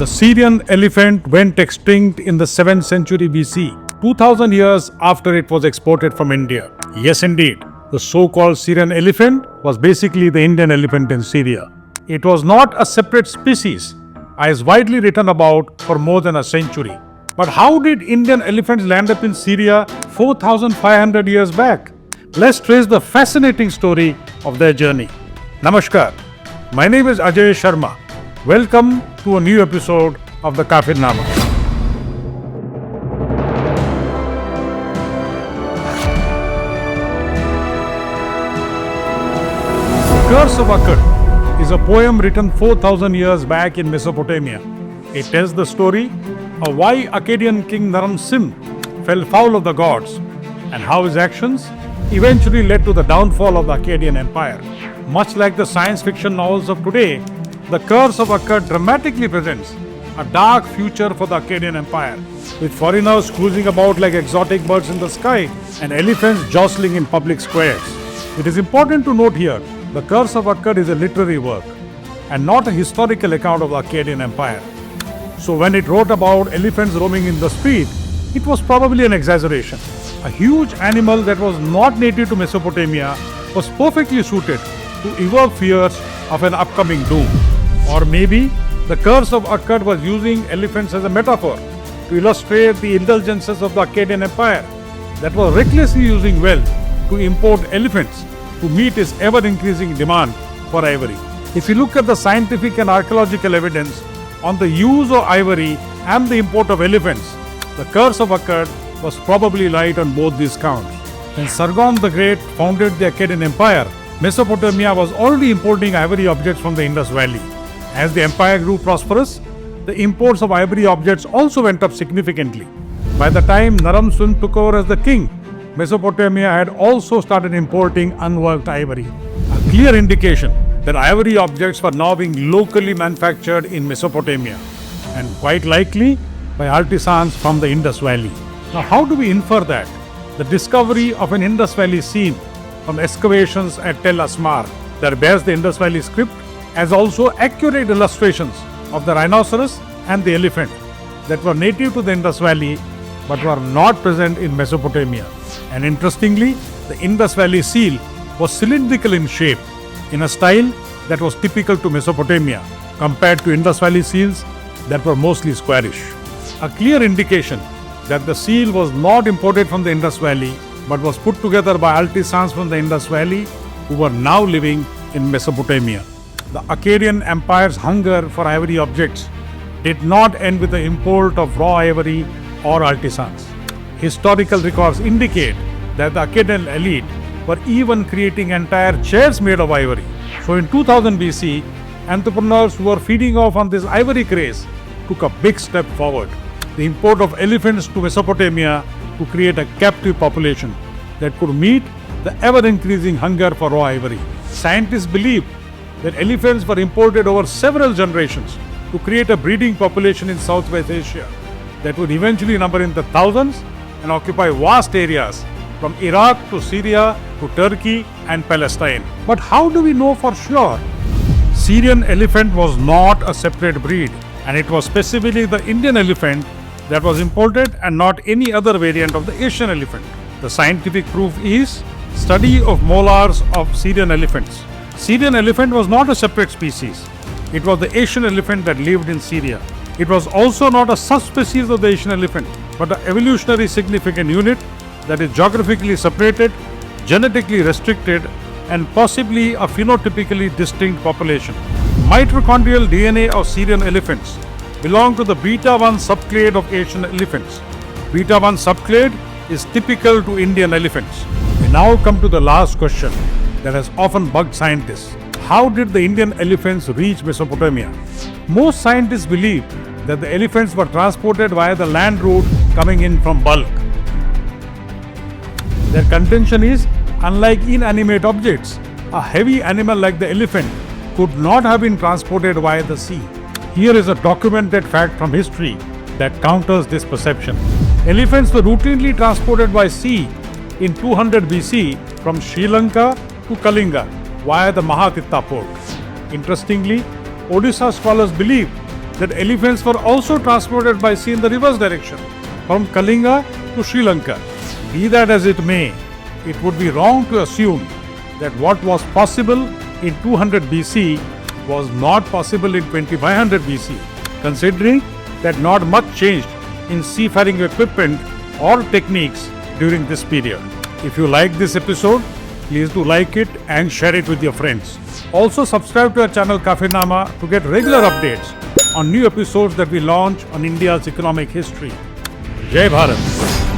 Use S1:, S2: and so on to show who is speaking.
S1: The Syrian elephant went extinct in the 7th century BC, 2000 years after it was exported from India. Yes, indeed. The so-called Syrian elephant was basically the Indian elephant in Syria. It was not a separate species, as widely written about for more than a century. But how did Indian elephants land up in Syria 4,500 years back? Let's trace the fascinating story of their journey. Namaskar. My name is Ajay Sharma. Welcome to a new episode of the Kafirnama. The Curse of Akkad is a poem written 4,000 years back in Mesopotamia. It tells the story of why Akkadian king Naram Sin fell foul of the gods and how his actions eventually led to the downfall of the Akkadian Empire. Much like the science fiction novels of today, the Curse of Akkad dramatically presents a dark future for the Akkadian Empire, with foreigners cruising about like exotic birds in the sky and elephants jostling in public squares. It is important to note here, the Curse of Akkad is a literary work and not a historical account of the Akkadian Empire. So when it wrote about elephants roaming in the street, it was probably an exaggeration. A huge animal that was not native to Mesopotamia was perfectly suited to evoke fears of an upcoming doom. Or maybe the Curse of Akkad was using elephants as a metaphor to illustrate the indulgences of the Akkadian Empire that was recklessly using wealth to import elephants to meet its ever-increasing demand for ivory. If you look at the scientific and archaeological evidence on the use of ivory and the import of elephants, the Curse of Akkad was probably right on both these counts. When Sargon the Great founded the Akkadian Empire, Mesopotamia was already importing ivory objects from the Indus Valley. As the empire grew prosperous, the imports of ivory objects also went up significantly. By the time Naram Sin took over as the king, Mesopotamia had also started importing unworked ivory. A clear indication that ivory objects were now being locally manufactured in Mesopotamia, and quite likely by artisans from the Indus Valley. Now, how do we infer that? The discovery of an Indus Valley scene from excavations at Tel Asmar that bears the Indus Valley script as also accurate illustrations of the rhinoceros and the elephant that were native to the Indus Valley but were not present in Mesopotamia. And interestingly, the Indus Valley seal was cylindrical in shape, in a style that was typical to Mesopotamia compared to Indus Valley seals that were mostly squarish. A clear indication that the seal was not imported from the Indus Valley but was put together by artisans from the Indus Valley who were now living in Mesopotamia. The Akkadian Empire's hunger for ivory objects did not end with the import of raw ivory or artisans. Historical records indicate that the Akkadian elite were even creating entire chairs made of ivory. So in 2000 BC, entrepreneurs who were feeding off on this ivory craze took a big step forward. The import of elephants to Mesopotamia to create a captive population that could meet the ever-increasing hunger for raw ivory. Scientists believe that elephants were imported over several generations to create a breeding population in Southwest Asia that would eventually number in the thousands and occupy vast areas from Iraq to Syria to Turkey and Palestine. But how do we know for sure? Syrian elephant was not a separate breed, and it was specifically the Indian elephant that was imported and not any other variant of the Asian elephant. The scientific proof is study of molars of Syrian elephants. Syrian elephant was not a separate species. It was the Asian elephant that lived in Syria. It was also not a subspecies of the Asian elephant, but an evolutionary significant unit that is geographically separated, genetically restricted, and possibly a phenotypically distinct population. Mitochondrial DNA of Syrian elephants belong to the beta-1 subclade of Asian elephants. Beta-1 subclade is typical to Indian elephants. We now come to the last question that has often bugged scientists. How did the Indian elephants reach Mesopotamia? Most scientists believe that the elephants were transported via the land route coming in from bulk. Their contention is, unlike inanimate objects, a heavy animal like the elephant could not have been transported via the sea. Here is a documented fact from history that counters this perception. Elephants were routinely transported by sea in 200 BC from Sri Lanka to Kalinga via the Mahatitta port. Interestingly, Odisha scholars believe that elephants were also transported by sea in the reverse direction, from Kalinga to Sri Lanka. Be that as it may, it would be wrong to assume that what was possible in 200 BC was not possible in 2500 BC, considering that not much changed in seafaring equipment or techniques during this period. If you like this episode, please do like it and share it with your friends. Also subscribe to our channel Kafinama to get regular updates on new episodes that we launch on India's economic history. Jai Bharat!